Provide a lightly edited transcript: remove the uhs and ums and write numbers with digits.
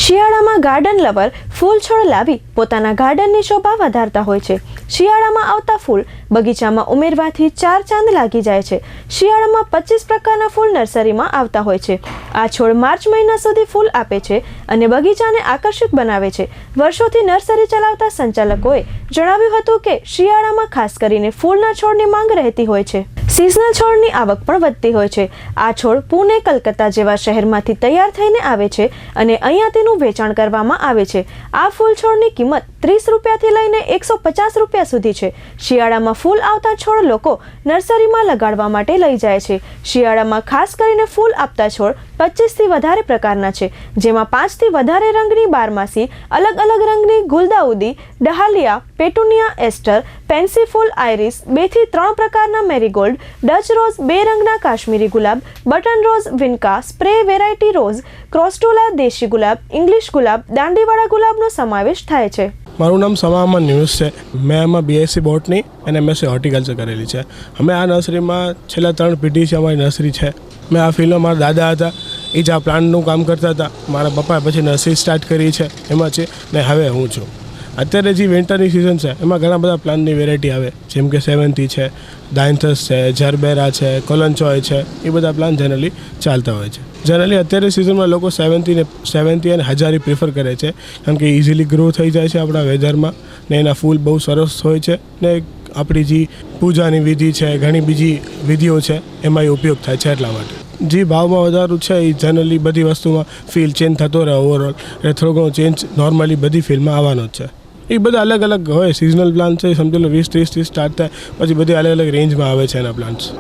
શિયાળામાં garden lover ફૂલ છોડ લાવી પોતાના ગાર્ડનની શોભા વધારતા હોય છે. શિયાળામાં આવતા ફૂલ બગીચામાં ઉમેરવાથી 4 ચાંદ લાગી જાય છે. શિયાળામાં 25 પ્રકારના ફૂલ નર્સરીમાં આવતા હોય છે. આ છોડ માર્ચ મહિના સુધી ફૂલ આપે છે અને બગીચાને આકર્ષક બનાવે છે. વર્ષોથી નર્સરી ચલાવતા સંચાલકોએ જણાવ્યું હતું કે શિયાળામાં ખાસ કરીને ફૂલના છોડની માંગ રહેતી હોય છે. સિઝનલ છોડની આવક પણ વધતી હોય છે. આ છોડ પુણે, કલકત્તા જેવા શહેરમાંથી તૈયાર થઈને આવે છે અને અહીંયા તેનું વેચાણ કરવામાં આવે છે. આ ફૂલ છોડની કિંમત 30 રૂપિયાથી લઈને 150 રૂપિયા સુધી છે. શિયાળામાં ફૂલ આવતા છોડ લોકો નર્સરીમાં લગાડવા માટે લઈ જાય છે. શિયાળામાં ખાસ કરીને ફૂલ આપતા છોડ 25થી વધારે પ્રકારના છે, જેમાં 5થી વધારે રંગની બારમાસી, અલગ અલગ રંગની ગુલદાઉદી, ડહાલિયા, પેટુનિયા, એસ્ટર, પેન્સી ફૂલ, આઇરિસ, 2 થી 3 પ્રકારના મેરીગોલ્ડ, ડચ રોઝ, 2 રંગના કાશ્મીરી ગુલાબ, button rose, vinca, spray variety rose, ક્રોસ્ટોલા, દેશી ગુલાબ, ઇંગ્લિશ ગુલાબ, દાંડીવાળા ગુલાબનો સમાવેશ થાય છે. મારું નામ સમામન ન્યૂઝ છે. મેં આમાં BSc બોટની અને MSc હોર્ટિકલ્ચર કરેલી છે. અમે આ નર્સરીમાં છેલ્લા 3 પેઢીથી અમારી નર્સરી છે. મેં આ ફિલ્ડમાં મારા દાદા હતા, એ જ આ પ્લાન્ટનું કામ કરતા હતા. મારા પપ્પાએ પછી નર્સરી સ્ટાર્ટ કરી છે એમાં છે ને હવે હું છું. અત્યારે જે વિન્ટરની સિઝન છે એમાં ઘણા બધા પ્લાન્ટની વેરાયટી આવે, જેમ કે સેવન્થી છે, ડાયન્થસ છે, જરબેરા છે, કોલનચોય છે. એ બધા પ્લાન્ટ જનરલી ચાલતા હોય છે. જનરલી અત્યારે સિઝનમાં લોકો સેવન્થી અને હજારી પ્રિફર કરે છે, કારણ કે ઇઝીલી ગ્રો થઈ જાય છે આપણા વેધરમાં ને એના ફૂલ બહુ સરસ હોય છે ને આપણી જે પૂજાની વિધિ છે, ઘણી બીજી વિધિઓ છે એમાં એ ઉપયોગ થાય છે. એટલા માટે જે ભાવમાં વધારો છે એ જનરલી બધી વસ્તુમાં ફીલ ચેન્જ થતો રહે ઓવરઓલ, એટલે થોડો ઘણો ચેન્જ નોર્મલી બધી ફીલમાં આવવાનો જ છે. એ બધા અલગ અલગ હોય. સિઝનલ પ્લાન્ટ છે, સમજી લો 20-30થી સ્ટાર્ટ થાય, પછી બધી અલગ અલગ રેન્જમાં આવે છે એના પ્લાન્ટ્સ.